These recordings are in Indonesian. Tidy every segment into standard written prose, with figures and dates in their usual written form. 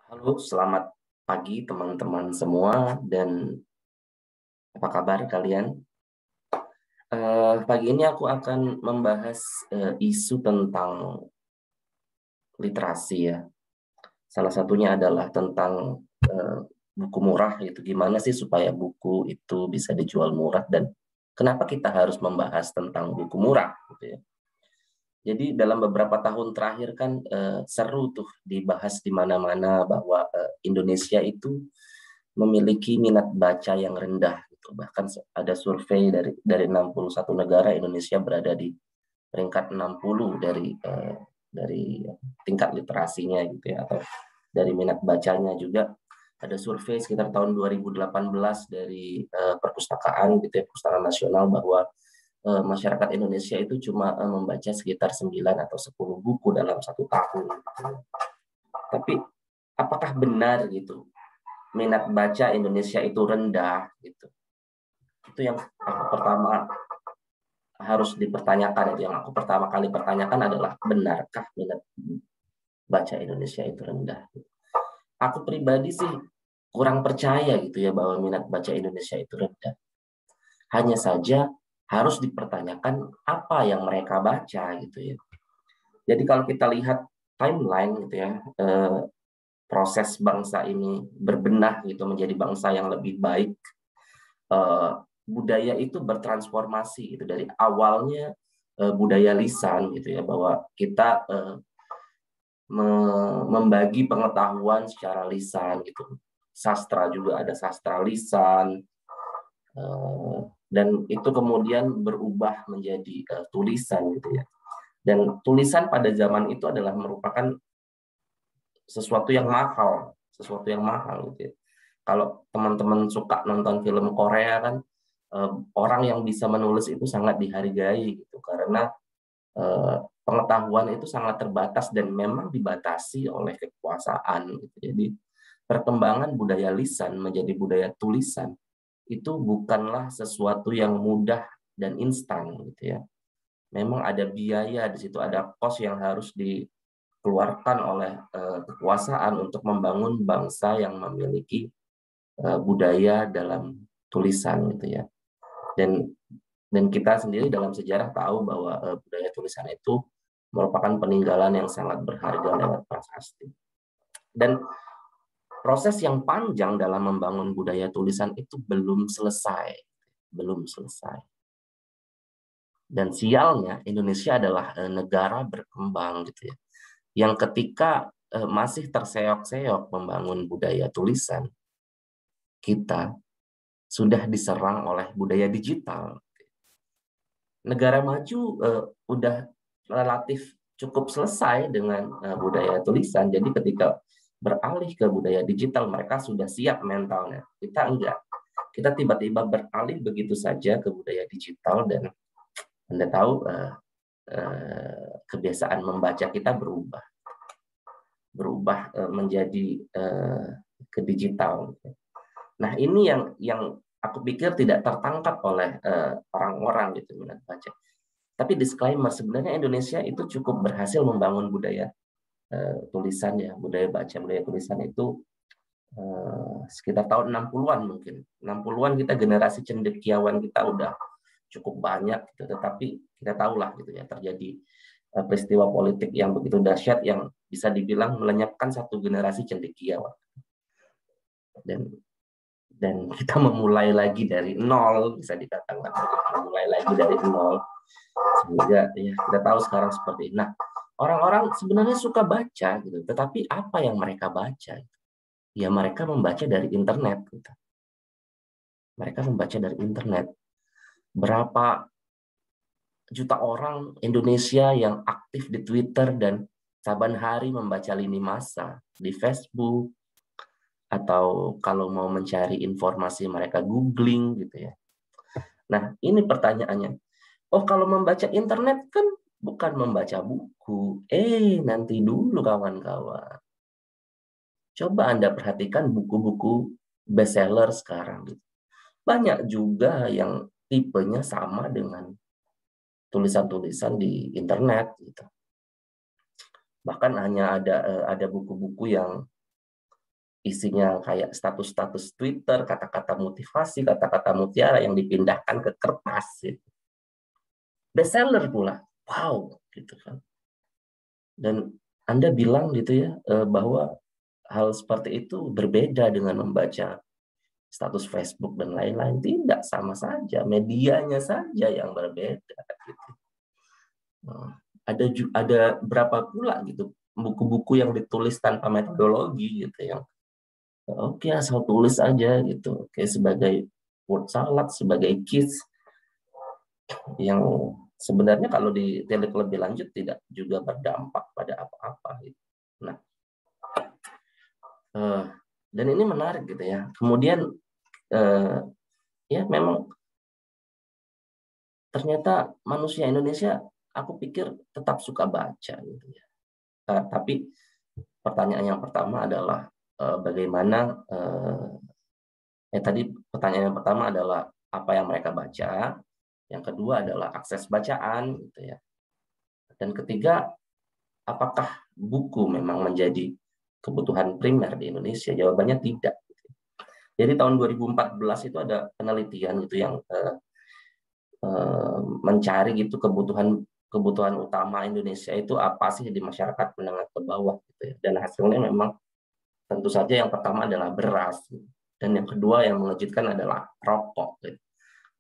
Halo, selamat pagi teman-teman semua dan apa kabar kalian? Pagi ini aku akan membahas isu tentang literasi ya. Salah satunya adalah tentang buku murah gitu. Gimana sih supaya buku itu bisa dijual murah dan kenapa kita harus membahas tentang buku murah gitu ya. Jadi dalam beberapa tahun terakhir kan seru tuh dibahas di mana-mana bahwa Indonesia itu memiliki minat baca yang rendah gitu. Bahkan ada survei dari 61 negara, Indonesia berada di peringkat 60 dari tingkat literasinya gitu ya, atau dari minat bacanya juga. Ada survei sekitar tahun 2018 dari perpustakaan gitu ya, Perpustakaan Nasional, bahwa masyarakat Indonesia itu cuma membaca sekitar 9 atau 10 buku dalam 1 tahun. Tapi apakah benar gitu minat baca Indonesia itu rendah gitu? Itu yang aku pertama harus dipertanyakan. Itu yang aku pertama kali pertanyakan adalah, benarkah minat baca Indonesia itu rendah? Aku pribadi sih kurang percaya gitu ya bahwa minat baca Indonesia itu rendah. Hanya saja harus dipertanyakan apa yang mereka baca gitu ya. Jadi kalau kita lihat timeline gitu ya, proses bangsa ini berbenah gitu menjadi bangsa yang lebih baik, budaya itu bertransformasi gitu dari awalnya budaya lisan gitu ya, bahwa kita membagi pengetahuan secara lisan gitu. Sastra juga ada sastra lisan, dan itu kemudian berubah menjadi tulisan gitu ya. Dan tulisan pada zaman itu adalah merupakan sesuatu yang mahal, sesuatu yang mahal gitu ya. Kalau teman-teman suka nonton film Korea kan, orang yang bisa menulis itu sangat dihargai gitu, karena pengetahuan itu sangat terbatas dan memang dibatasi oleh kekuasaan gitu. Jadi perkembangan budaya lisan menjadi budaya tulisan itu bukanlah sesuatu yang mudah dan instan gitu ya. Memang ada biaya di situ, ada kos yang harus dikeluarkan oleh kekuasaan untuk membangun bangsa yang memiliki budaya dalam tulisan gitu ya. Dan kita sendiri dalam sejarah tahu bahwa budaya tulisan itu merupakan peninggalan yang sangat berharga lewat prasasti. Dan proses yang panjang dalam membangun budaya tulisan itu belum selesai, belum selesai. Dan sialnya Indonesia adalah negara berkembang gitu ya, yang ketika masih terseok-seok membangun budaya tulisan, kita sudah diserang oleh budaya digital. Negara maju udah relatif cukup selesai dengan budaya tulisan. Jadi ketika beralih ke budaya digital, mereka sudah siap mentalnya. Kita enggak. Kita tiba-tiba beralih begitu saja ke budaya digital, dan Anda tahu kebiasaan membaca kita berubah menjadi ke digital. Nah, ini yang aku pikir tidak tertangkap oleh orang-orang gitu, minat baca. Tapi disclaimer, sebenarnya Indonesia itu cukup berhasil membangun budaya tulisan ya, budaya baca, budaya tulisan itu sekitar tahun 60-an mungkin. 60-an kita generasi cendekiawan kita udah cukup banyak gitu, tetapi kita tahulah gitu ya, terjadi peristiwa politik yang begitu dahsyat yang bisa dibilang melenyapkan satu generasi cendekiawan. Dan kita memulai lagi dari nol, bisa dikatakan memulai lagi dari nol, sehingga ya kita tahu sekarang seperti ini. Nah, orang-orang sebenarnya suka baca gitu, tetapi apa yang mereka baca? Ya mereka membaca dari internet gitu. Mereka membaca dari internet. Berapa juta orang Indonesia yang aktif di Twitter dan saban hari membaca lini masa di Facebook, atau kalau mau mencari informasi mereka googling gitu ya. Nah, ini pertanyaannya. Oh, kalau membaca internet kan bukan membaca buku. Nanti dulu kawan-kawan. Coba Anda perhatikan buku-buku bestseller sekarang. Banyak juga yang tipenya sama dengan tulisan-tulisan di internet gitu. Bahkan hanya ada buku-buku yang isinya kayak status-status Twitter, kata-kata motivasi, kata-kata mutiara yang dipindahkan ke kertas. Gitu. Bestseller pula, wow, gitu kan. Dan Anda bilang gitu ya bahwa hal seperti itu berbeda dengan membaca status Facebook dan lain-lain. Tidak, sama saja, medianya saja yang berbeda. Gitu. Ada berapa pula gitu buku-buku yang ditulis tanpa metodologi gitu yang oke, asal tulis aja gitu. Oke, sebagai word salad, sebagai kids yang sebenarnya kalau ditelik lebih lanjut tidak juga berdampak pada apa-apa gitu. Nah, dan ini menarik gitu ya. Kemudian ya memang ternyata manusia Indonesia aku pikir tetap suka baca gitu ya. Tapi pertanyaan yang pertama adalah bagaimana tadi pertanyaan yang pertama adalah apa yang mereka baca, yang kedua adalah akses bacaan gitu ya. Dan ketiga, apakah buku memang menjadi kebutuhan primer di Indonesia? Jawabannya tidak. Jadi tahun 2014 itu ada penelitian gitu yang mencari gitu kebutuhan utama Indonesia itu apa sih di masyarakat menengah ke bawah gitu ya. Dan hasilnya memang tentu saja yang pertama adalah beras dan yang kedua yang mengejutkan adalah rokok. Gitu.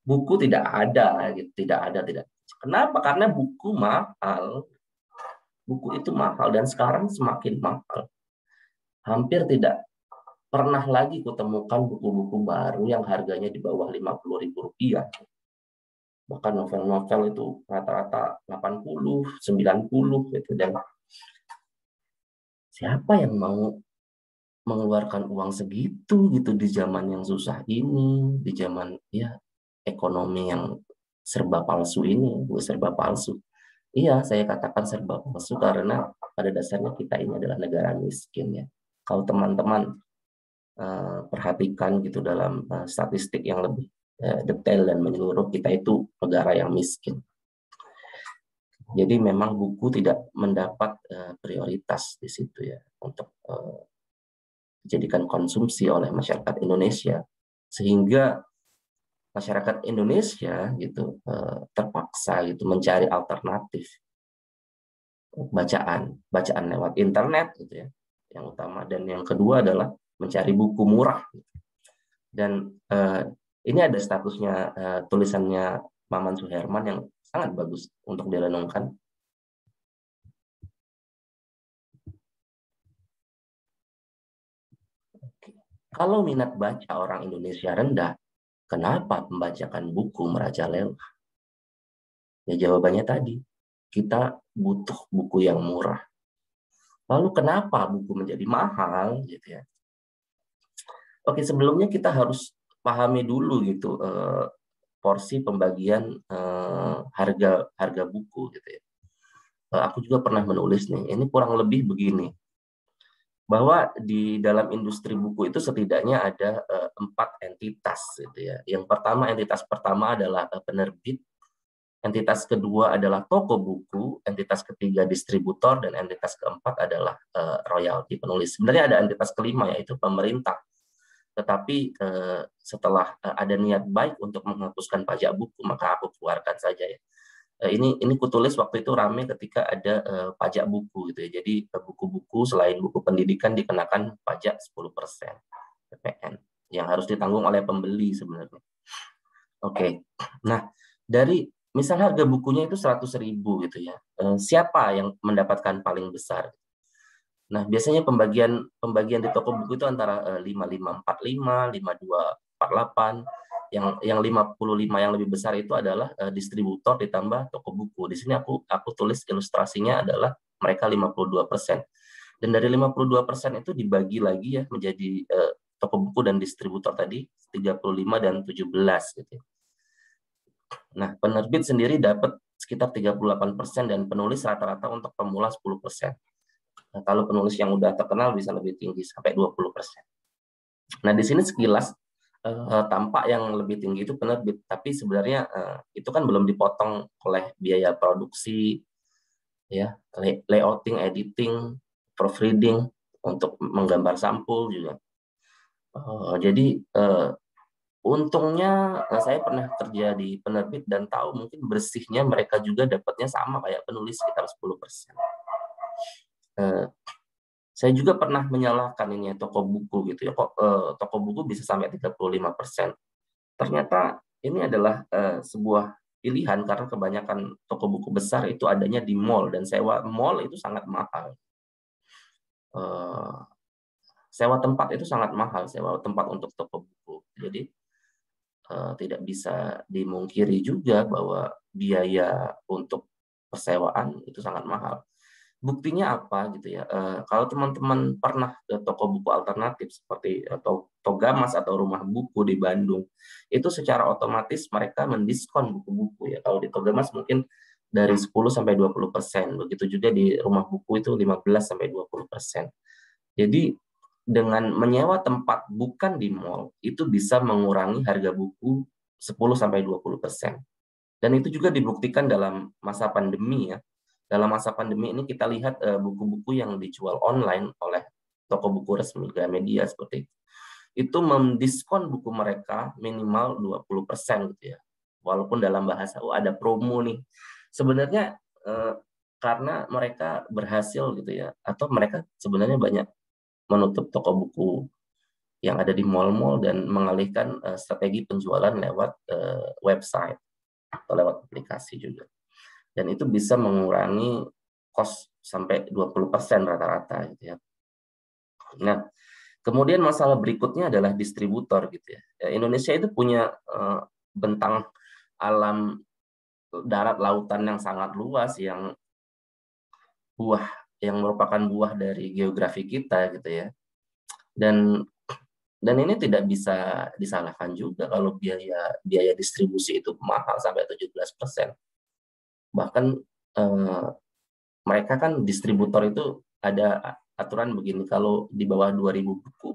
Buku tidak ada gitu, tidak. Kenapa? Karena buku mahal. Buku itu mahal dan sekarang semakin mahal. Hampir tidak pernah lagi kutemukan buku-buku baru yang harganya di bawah Rp50.000. Bahkan novel-novel itu rata-rata 80, 90 gitu. Dan siapa yang mau mengeluarkan uang segitu gitu di zaman yang susah ini, di zaman ya ekonomi yang serba palsu ini, serba palsu. Iya, saya katakan serba palsu karena pada dasarnya kita ini adalah negara miskin ya. Kalau teman-teman perhatikan gitu dalam statistik yang lebih detail dan menyeluruh, kita itu negara yang miskin. Jadi memang buku tidak mendapat prioritas di situ ya untuk dijadikan konsumsi oleh masyarakat Indonesia, sehingga masyarakat Indonesia gitu terpaksa gitu mencari alternatif bacaan lewat internet gitu ya yang utama, dan yang kedua adalah mencari buku murah. Dan ini ada statusnya tulisannya Maman Suherman yang sangat bagus untuk direnungkan. Kalau minat baca orang Indonesia rendah, kenapa pembajakan buku merajalela? Ya jawabannya tadi, kita butuh buku yang murah. Lalu kenapa buku menjadi mahal gitu ya? Oke, sebelumnya kita harus pahami dulu gitu porsi pembagian harga buku gitu ya. Aku juga pernah menulis nih, ini kurang lebih begini, bahwa di dalam industri buku itu setidaknya ada 4 entitas gitu ya. Entitas pertama adalah penerbit, entitas kedua adalah toko buku, entitas ketiga distributor, dan entitas keempat adalah royalti penulis. Sebenarnya ada entitas kelima yaitu pemerintah. Tetapi setelah ada niat baik untuk menghapuskan pajak buku, maka aku keluarkan saja ya. Ini kutulis waktu itu rame ketika ada pajak buku gitu ya. Jadi buku-buku selain buku pendidikan dikenakan pajak 10% PPN yang harus ditanggung oleh pembeli sebenarnya. Oke. Nah, dari misal harga bukunya itu 100.000 gitu ya. Siapa yang mendapatkan paling besar? Nah, biasanya pembagian di toko buku itu antara 5545, 5248. Yang 55 yang lebih besar itu adalah distributor ditambah toko buku. Di sini aku tulis ilustrasinya adalah mereka 52%. Dan dari 52% itu dibagi lagi ya menjadi toko buku dan distributor tadi 35 dan 17 gitu. Nah, penerbit sendiri dapat sekitar 38% dan penulis rata-rata untuk pemula 10%. Nah, kalau penulis yang udah terkenal bisa lebih tinggi sampai 20%. Nah, di sini sekilas tampak yang lebih tinggi itu penerbit, tapi sebenarnya itu kan belum dipotong oleh biaya produksi, ya, layouting, editing, proofreading untuk menggambar sampul juga. Jadi untungnya saya pernah kerja di penerbit dan tahu mungkin bersihnya mereka juga dapatnya sama kayak penulis sekitar 10%. Saya juga pernah menyalahkan ini ya, toko buku gitu ya, kok toko buku bisa sampai 35%. Ternyata ini adalah sebuah pilihan karena kebanyakan toko buku besar itu adanya di mall dan sewa mall itu sangat mahal. Eh, Sewa tempat itu sangat mahal, sewa tempat untuk toko buku. Jadi tidak bisa dimungkiri juga bahwa biaya untuk persewaan itu sangat mahal. Buktinya apa gitu ya? Kalau teman-teman pernah ke toko buku alternatif seperti atau Togamas atau Rumah Buku di Bandung, itu secara otomatis mereka mendiskon buku-buku ya. Kalau di Togamas mungkin dari 10 sampai 20%, begitu juga di Rumah Buku itu 15 sampai 20%. Jadi dengan menyewa tempat bukan di mall itu bisa mengurangi harga buku 10 sampai 20%. Dan itu juga dibuktikan dalam masa pandemi ya. Dalam masa pandemi ini kita lihat buku-buku yang dijual online oleh toko buku resmi Gramedia seperti itu mendiskon buku mereka minimal 20% gitu ya. Walaupun dalam bahasa ada promo nih. Sebenarnya karena mereka berhasil gitu ya, atau mereka sebenarnya banyak menutup toko buku yang ada di mall-mall dan mengalihkan strategi penjualan lewat website atau lewat aplikasi juga. Dan itu bisa mengurangi cost sampai 20% rata-rata gitu ya. Nah, kemudian masalah berikutnya adalah distributor gitu ya. Indonesia itu punya bentang alam darat lautan yang sangat luas yang merupakan buah dari geografi kita gitu ya. Dan ini tidak bisa disalahkan juga kalau biaya distribusi itu mahal sampai 17%. Bahkan mereka kan distributor itu ada aturan begini, kalau di bawah 2.000 buku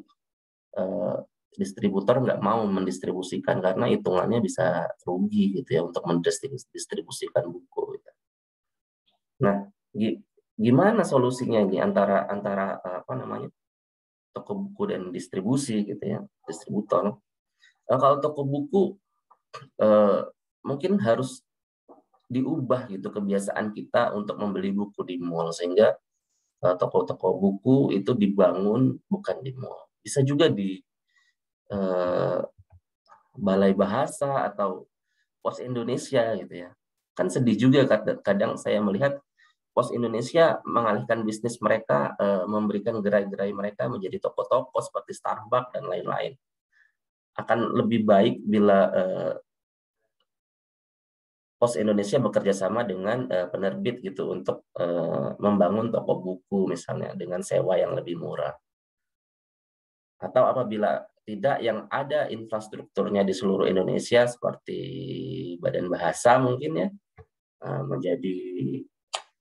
distributor nggak mau mendistribusikan karena hitungannya bisa rugi gitu ya untuk mendistribusikan buku. Nah, gimana solusinya ini antara apa namanya toko buku dan distribusi gitu ya, distributor. Kalau toko buku mungkin harus diubah gitu kebiasaan kita untuk membeli buku di mall sehingga toko-toko buku itu dibangun bukan di mall. Bisa juga di balai bahasa atau Pos Indonesia gitu ya. Kan sedih juga kadang saya melihat Pos Indonesia mengalihkan bisnis mereka, memberikan gerai-gerai mereka menjadi toko-toko seperti Starbucks dan lain-lain. Akan lebih baik bila Pos Indonesia bekerja sama dengan penerbit gitu untuk membangun toko buku misalnya dengan sewa yang lebih murah. Atau apabila tidak, yang ada infrastrukturnya di seluruh Indonesia seperti Badan Bahasa mungkin ya, menjadi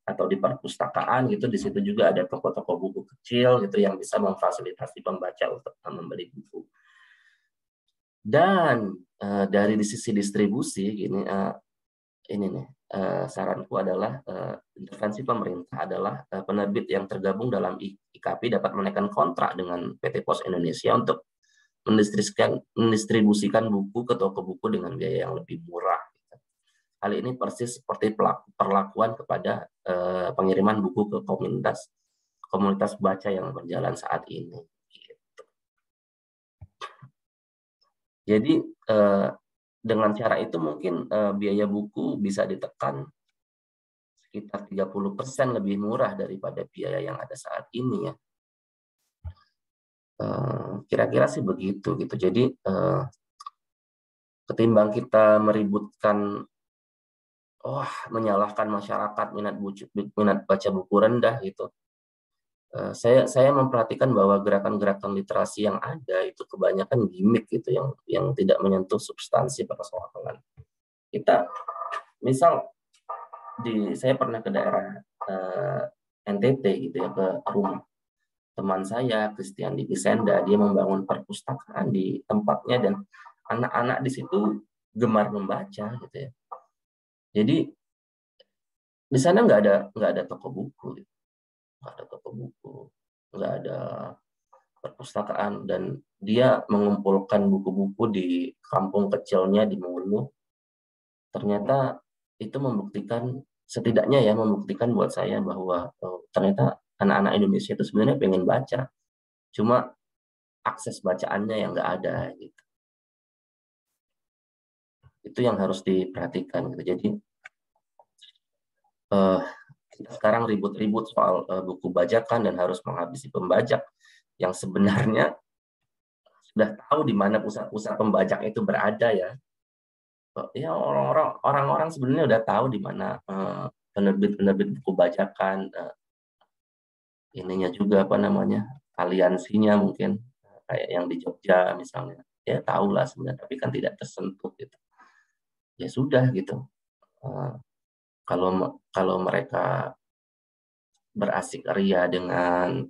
atau di perpustakaan gitu, di situ juga ada toko-toko buku kecil gitu yang bisa memfasilitasi pembaca untuk membeli buku. Dan dari sisi distribusi gini, ini nih saranku adalah intervensi pemerintah adalah penerbit yang tergabung dalam IKP dapat menaikkan kontrak dengan PT Pos Indonesia untuk mendistribusikan buku ke toko buku dengan biaya yang lebih murah. Hal ini persis seperti perlakuan kepada pengiriman buku ke komunitas baca yang berjalan saat ini. Jadi dengan cara itu mungkin biaya buku bisa ditekan sekitar 30% lebih murah daripada biaya yang ada saat ini ya. Kira-kira sih begitu gitu. Jadi ketimbang kita meributkan menyalahkan masyarakat minat baca buku rendah gitu. Saya memperhatikan bahwa gerakan-gerakan literasi yang ada itu kebanyakan gimmick gitu yang tidak menyentuh substansi persoalan. Kita misal saya pernah ke daerah NTT gitu ya, ke rumah teman saya Christian di Gisenda, dia membangun perpustakaan di tempatnya dan anak-anak di situ gemar membaca gitu ya. Jadi di sana nggak ada toko buku, gitu. Nggak ada toko buku, nggak ada perpustakaan, dan dia mengumpulkan buku-buku di kampung kecilnya di Mulu. Ternyata itu setidaknya membuktikan buat saya bahwa ternyata anak-anak Indonesia itu sebenarnya pengen baca, cuma akses bacaannya yang nggak ada gitu. Itu yang harus diperhatikan gitu. Jadi kita sekarang ribut-ribut soal buku bajakan dan harus menghabisi pembajak yang sebenarnya sudah tahu di mana pusat-pusat pembajak itu berada ya. Ya orang-orang sebenarnya udah tahu di mana penerbit-penerbit buku bajakan, ininya juga apa namanya, aliansinya mungkin kayak yang di Jogja misalnya. Ya tahu lah sebenarnya, tapi kan tidak tersentuh gitu. Ya sudah gitu. Kalau mereka berasik ria dengan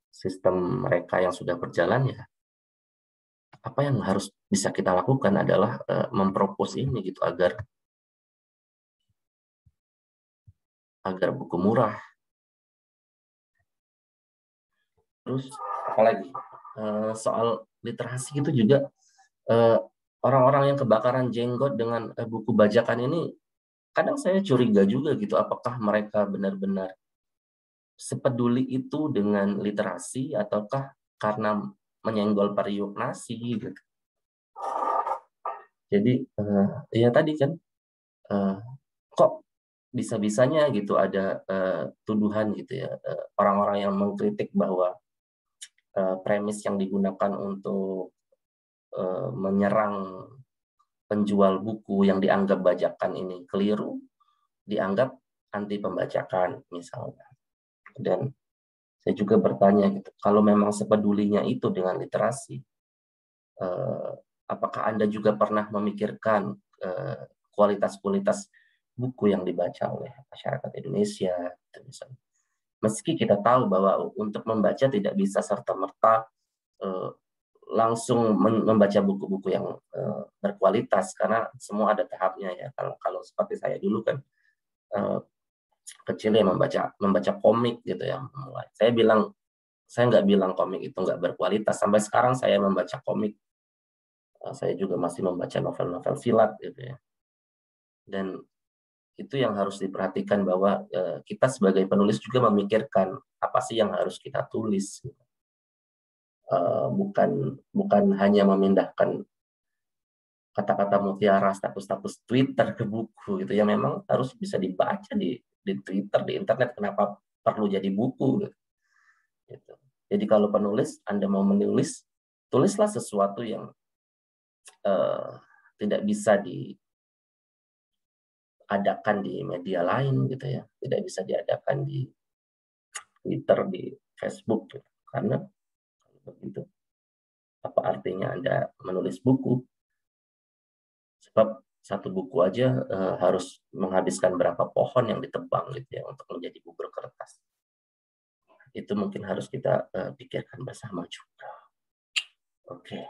sistem mereka yang sudah berjalan, ya apa yang harus bisa kita lakukan adalah mempropos ini gitu agar buku murah. Terus apalagi soal literasi itu juga orang-orang yang kebakaran jenggot dengan buku bajakan ini, kadang saya curiga juga gitu, apakah mereka benar-benar sepeduli itu dengan literasi ataukah karena menyenggol periuk nasi gitu. Jadi ya tadi kan kok bisa-bisanya gitu ada tuduhan gitu ya, orang-orang yang mengkritik bahwa premis yang digunakan untuk menyerang penjual buku yang dianggap bajakan ini keliru, dianggap anti pembajakan misalnya. Dan saya juga bertanya gitu, kalau memang sepedulinya itu dengan literasi, apakah Anda juga pernah memikirkan kualitas-kualitas buku yang dibaca oleh masyarakat Indonesia? Meski kita tahu bahwa untuk membaca tidak bisa serta-merta langsung membaca buku-buku yang berkualitas, karena semua ada tahapnya ya. Kalau seperti saya dulu kan kecilnya membaca komik gitu ya. Saya nggak bilang komik itu nggak berkualitas. Sampai sekarang saya membaca komik. Saya juga masih membaca novel-novel silat gitu ya. Dan itu yang harus diperhatikan bahwa kita sebagai penulis juga memikirkan apa sih yang harus kita tulis. Bukan hanya memindahkan kata-kata mutiara status-status Twitter ke buku gitu ya, memang harus bisa dibaca di Twitter, di internet. Kenapa perlu jadi buku gitu. Jadi kalau penulis Anda mau menulis, tulislah sesuatu yang tidak bisa diadakan di media lain gitu ya, tidak bisa diadakan di Twitter, di Facebook gitu. Karena begitu, apa artinya Anda menulis buku? Sebab satu buku aja harus menghabiskan berapa pohon yang ditebang gitu ya untuk menjadi bubur kertas. Itu mungkin harus kita pikirkan bersama juga. Oke.